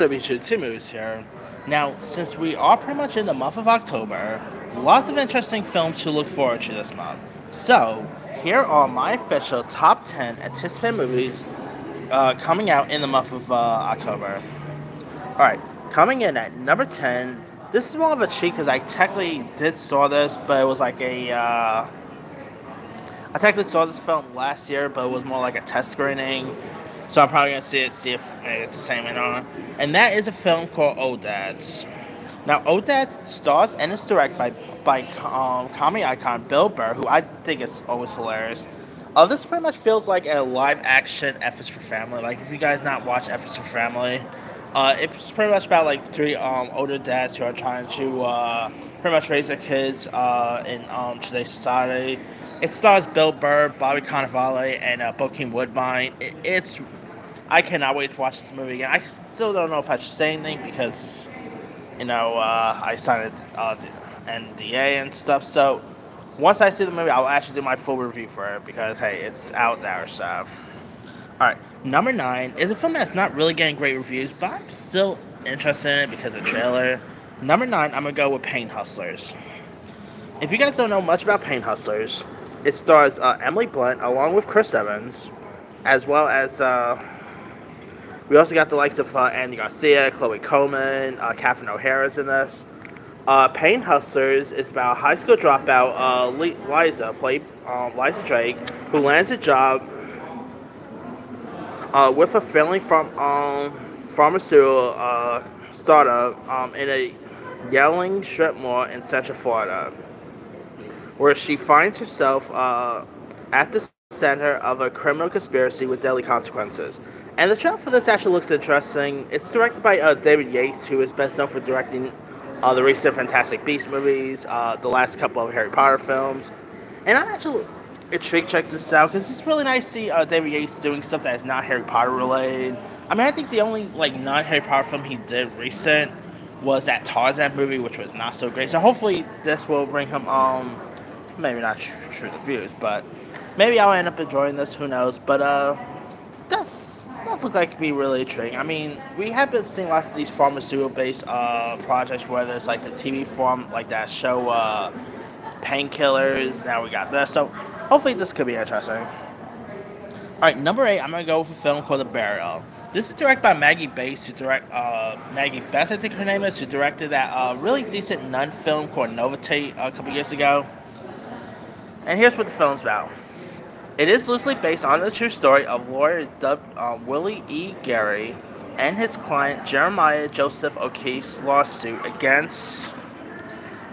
to be Two Moves here. Now, since we are pretty much in the month of October, lots of interesting films to look forward to this month. So, here are my official top 10 anticipated movies coming out in the month of October. Alright, coming in at number 10, this is more of a cheat because I technically did saw this, but it was like I technically saw this film last year, but it was more like a test screening. So I'm probably gonna see if it's the same or not. And that is a film called Old Dads. Now, Old Dads stars and is directed by comedy icon Bill Burr, who I think is always hilarious. This pretty much feels like a live action F is for Family. Like if you guys not watch F is for Family, it's pretty much about like three older dads who are trying to pretty much raise their kids in today's society. It stars Bill Burr, Bobby Cannavale, and Bokeem Woodbine. It's I cannot wait to watch this movie again. I still don't know if I should say anything because I signed the NDA and stuff. So once I see the movie, I'll actually do my full review for it because hey, it's out there. So all right, number nine is a film that's not really getting great reviews, but I'm still interested in it because of the trailer. Number nine, I'm gonna go with Pain Hustlers. If you guys don't know much about Pain Hustlers, it stars Emily Blunt along with Chris Evans, as well as we also got the likes of Andy Garcia, Chloe Coleman, Catherine O'Hara's in this. Pain Hustlers is about a high school dropout, Liza, played Liza Drake, who lands a job with a family from pharmaceutical startup in a yelling strip mall in Central Florida, where she finds herself at the center of a criminal conspiracy with deadly consequences. And the trailer for this actually looks interesting. It's directed by David Yates, who is best known for directing the recent Fantastic Beasts movies, the last couple of Harry Potter films. And I'm actually intrigued to check this out because it's really nice to see David Yates doing stuff that is not Harry Potter related. I mean, I think the only like non-Harry Potter film he did recent was that Tarzan movie, which was not so great. So hopefully this will bring him maybe not true reviews, but maybe I'll end up enjoying this. Who knows? But that looks like it could be really intriguing. I mean, we have been seeing lots of these pharmaceutical-based projects, whether it's like the TV form, like that show Painkillers. Now we got this, so hopefully this could be interesting. All right, number eight, I'm gonna go with a film called The Burial. This is directed by Maggie Bates, Maggie Best, I think her name is, who directed that really decent nun film called Novitate a couple years ago. And here's what the film's about. It is loosely based on the true story of lawyer Willie E. Gary and his client Jeremiah Joseph O'Keefe's lawsuit against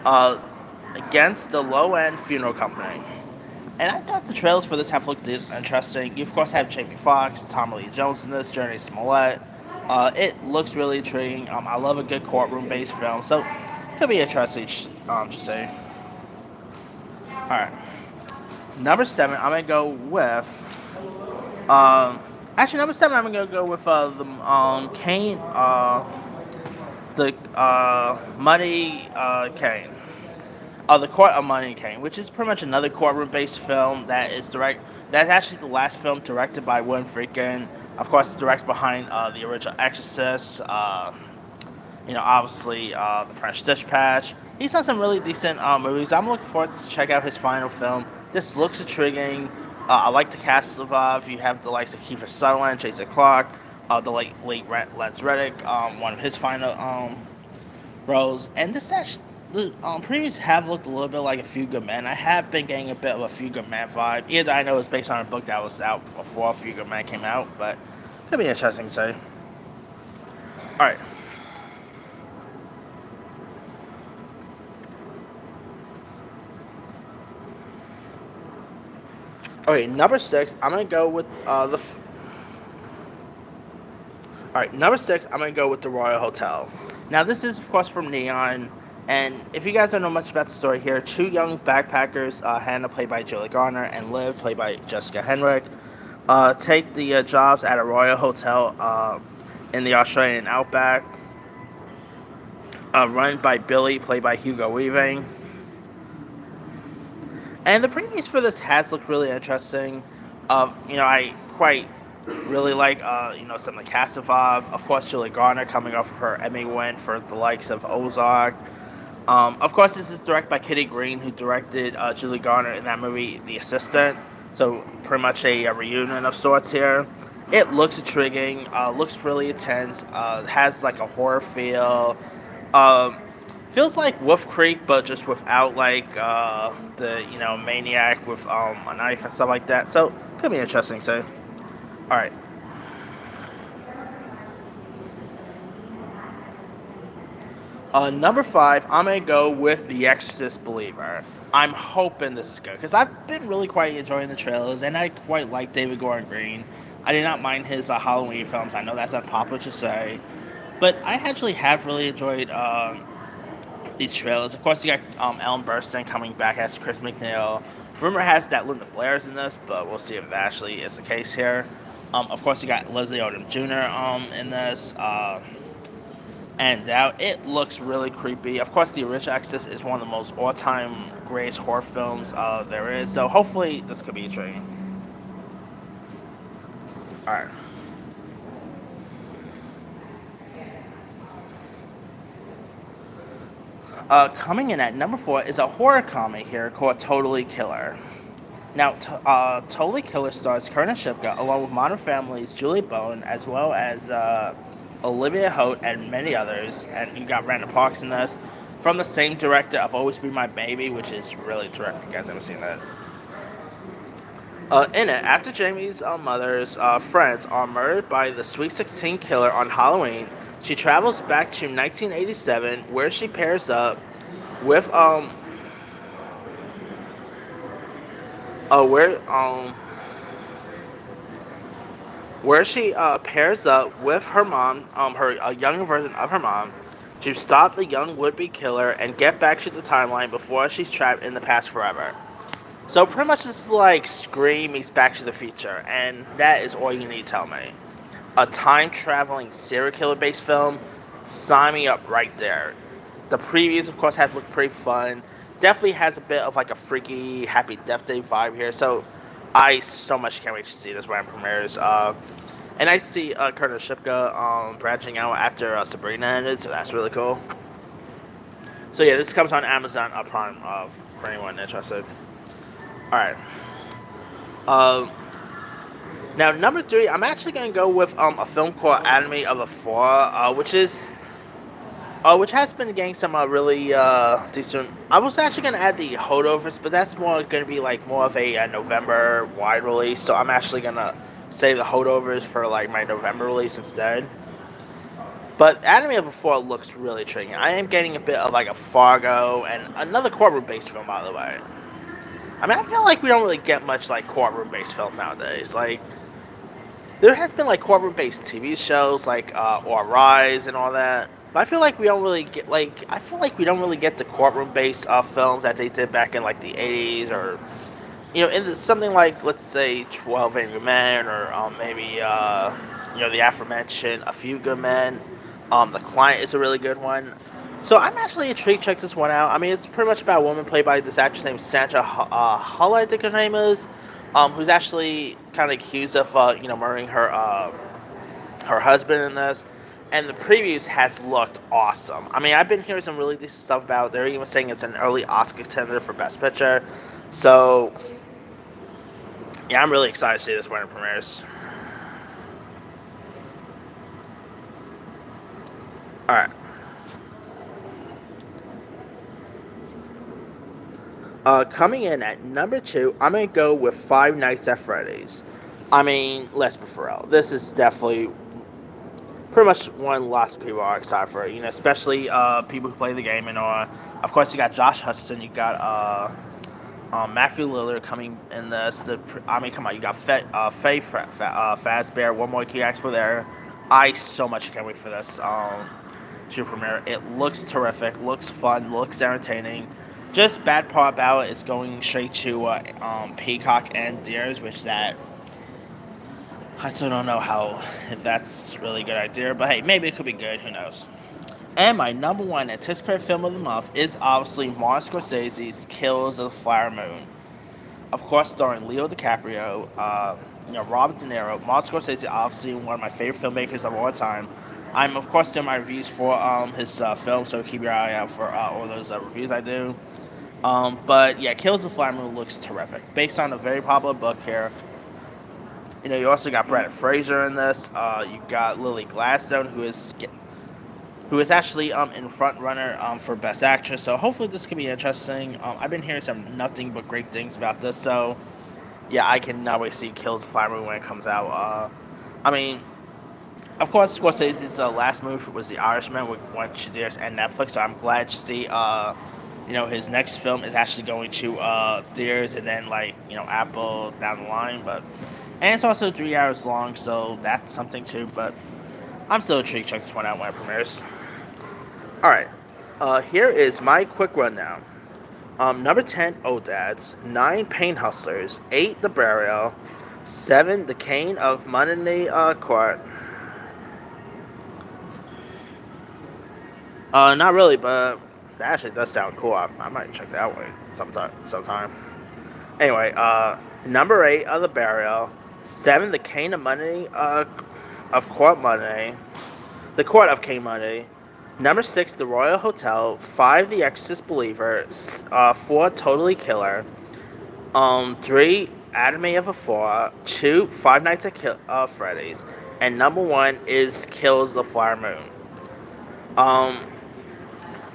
the Low End Funeral Company. And I thought the trailers for this have looked interesting. You of course have Jamie Foxx, Tommy Lee Jones in this, Journey Smollett. It looks really intriguing. I love a good courtroom-based film, so it could be interesting to see. All right. Number seven, I'm gonna go with. Actually, number seven, I'm gonna go with the Kane, the Money Kane, the Court of Money Kane, which is pretty much another courtroom-based film that is direct. That's actually the last film directed by William Friedkin. Of course, directed behind the original Exorcist. Obviously the French Dispatch. He's done some really decent movies. I'm looking forward to check out his final film. This looks intriguing. I like the cast of you have the likes of Kiefer Sutherland, Jason Clarke, the late Lance Reddick, one of his final roles. And this actually, the previews have looked a little bit like A Few Good Men. I have been getting a bit of A Few Good Men vibe. Either I know it's based on a book that was out before A Few Good Men came out, but it could be interesting to see. All right. Okay, number six, I'm gonna go with the. All right, number six, I'm gonna go with the Royal Hotel. Now, this is of course from Neon, and if you guys don't know much about the story here, two young backpackers, Hannah played by Julie Garner and Liv played by Jessica Henwick, take the jobs at a Royal Hotel in the Australian outback, run by Billy played by Hugo Weaving. And the previews for this has looked really interesting. I quite Really like some of the cast involved. Of course, Julie Garner coming off of her Emmy win for the likes of Ozark. Of course, this is directed by Kitty Green, who directed Julie Garner in that movie, The Assistant. So pretty much a reunion of sorts here. It looks intriguing. Looks really intense. Has like a horror feel. Um, Feels like Wolf Creek, but just without like the maniac with a knife and stuff like that. So could be interesting. So all right. Number five, I'm gonna go with The Exorcist Believer. I'm hoping this is good because I've been really quite enjoying the trailers, and I quite like David Gordon Green. I did not mind his Halloween films. I know that's unpopular to say, but I actually have really enjoyed these trailers. Of course, you got Ellen Burstyn coming back as Chris McNeil. Rumor has that Linda Blair's in this, but we'll see if that actually is the case here. Of course, you got Leslie Odom Jr. In this. And out. It looks really creepy. Of course, The Original Exorcist is one of the most all-time greatest horror films there is. So hopefully, this could be intriguing. All right. Coming in at number four is a horror comedy here called Totally Killer. Now, Totally Killer stars Kernan Shipka along with Modern Family's Julie Bowen, as well as Olivia Holt and many others. And you got Randall Parks in this, from the same director of Always Be My Baby, which is really terrific. You guys haven't seen that. In it, after Jamie's mother's friends are murdered by the Sweet 16 killer on Halloween, she travels back to 1987, where she pairs up with where where she pairs up with her mom, her a younger version of her mom, to stop the young would-be killer and get back to the timeline before she's trapped in the past forever. So pretty much this is like Scream meets Back to the Future, and that is all you need to tell me. A time-traveling serial killer-based film, sign me up right there. The previews, of course, have looked pretty fun. Definitely has a bit of like a freaky Happy Death Day vibe here, so I so much can't wait to see this when it premieres. And I see Kernan Shipka branching out after Sabrina ended, so that's really cool. So yeah, this comes on Amazon Prime for anyone interested. Alright. Now, number three, I'm actually going to go with a film called Anatomy of a Fall, which has been getting some really decent. I was actually going to add the holdovers, but that's more going to be like more of a November wide release. So I'm actually going to save the holdovers for like my November release instead. But Anatomy of a Fall looks really intriguing. I am getting a bit of like a Fargo and another courtroom-based film, by the way. I mean, I feel like we don't really get much like courtroom-based film nowadays. Like, there has been like courtroom-based TV shows like or Rise and all that. But I feel like we don't really get the courtroom-based films that they did back in like the 80s, or something like, let's say, 12 Angry Men, or maybe the aforementioned A Few Good Men. The Client is a really good one. So I'm actually intrigued to check this one out. I mean, it's pretty much about a woman played by this actress named Sandra Hull, I think her name is, who's actually kind of accused of murdering her husband in this. And the previews has looked awesome. I mean, I've been hearing some really decent stuff about it. They're even saying it's an early Oscar contender for Best Picture. So, yeah, I'm really excited to see this when it premieres. Alright. Coming in at number two, I'm going to go with Five Nights at Freddy's. I mean, let's be for real. This is definitely pretty much one lots of people are excited for. Especially people who play the game. And of course, you got Josh Hutcherson. You got Matthew Lillard coming in this. Come on. You got Faye Fazbear. One more key acts for there. I so much can't wait for this to premiere. It looks terrific. Looks fun. Looks entertaining. Just bad part about it is going straight to Peacock and Deers, which that I still don't know if that's really a good idea, but hey, maybe it could be good, who knows. And my number one anticipated film of the month is obviously Martin Scorsese's Killers of the Flower Moon. Of course, starring Leo DiCaprio. Robert De Niro, Martin Scorsese, obviously one of my favorite filmmakers of all time. I'm of course doing my reviews for his film, so keep your eye out for all those reviews I do. But yeah, Kills the Flower Moon looks terrific, based on a very popular book here. You also got Brendan Fraser in this. You got Lily Gladstone, who is actually in front runner for Best Actress. So hopefully this could be interesting. I've been hearing some nothing but great things about this. So yeah, I can not wait to see Kills the Flower Moon when it comes out. I mean, of course, Scorsese's last move was The Irishman, which went to theaters and Netflix. So I'm glad to see his next film is actually going to theaters and then Apple down the line. And it's also 3 hours long, so that's something too. But I'm still intrigued to check this one out when it premieres. All right, here is my quick rundown. Number 10, Odads. 9, Pain Hustlers. 8, The Burial. 7, The Cane of Monday Court. Not really, but that actually does sound cool. I might check that one sometime. Anyway, number 8, The Burial. 7, The Cane of Monday of Court Monday. The Court of Cane Monday. Number 6, The Royal Hotel. 5, The Exorcist Believer. 4, Totally Killer. 3, Anatomy of a Fall. 2, Five Nights at Freddy's. And number 1 is Kills the Flower Moon.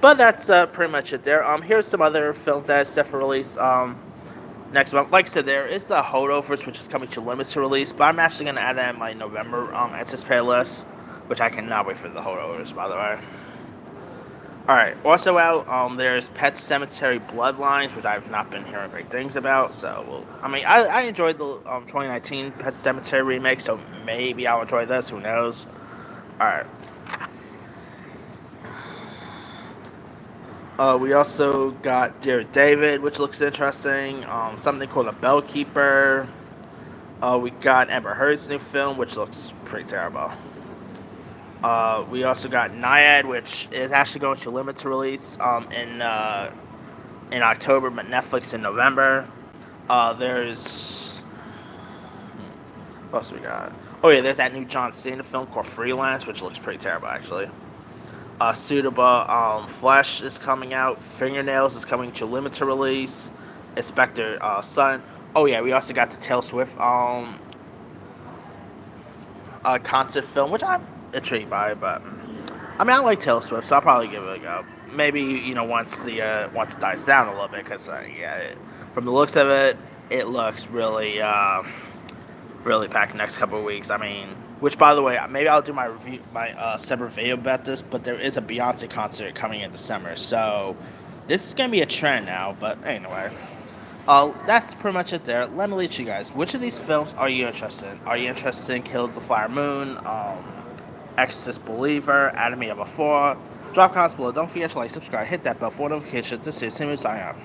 But that's pretty much it there. Here's some other films that are set for release next month. Like I said, there is the Holdovers, which is coming to limited release. But I'm actually going to add that in my November anticipated list, which I cannot wait for the Holdovers, by the way. Alright, also out, there's Pet Sematary Bloodlines, which I've not been hearing great things about. So, I enjoyed the 2019 Pet Sematary remake, so maybe I'll enjoy this. Who knows? Alright. We also got Dear David, which looks interesting. Something called A Bellkeeper. We got Amber Heard's new film, which looks pretty terrible. We also got Nyad, which is actually going to limited release in October, but Netflix in November. There's what else we got? Oh yeah, there's that new John Cena film called Freelance, which looks pretty terrible actually. Suitable Flesh is coming out. Fingernails is coming to limited release. Inspector Sun. Oh yeah, we also got the Taylor Swift concert film, which I'm intrigued by, but I like Taylor Swift, so I'll probably give it a go. Maybe once it dies down a little bit, because from the looks of it, it looks really really packed next couple of weeks. Which by the way, maybe I'll do my separate video about this, but there is a Beyonce concert coming in December, so this is gonna be a trend now. But anyway. That's pretty much it there. Let me lead you guys. Which of these films are you interested in? Are you interested in Kills the Flower Moon, Exorcist Believer, Anatomy of a Fall? Drop comments below. Don't forget to like, subscribe, hit that bell for notifications to see as soon as I am.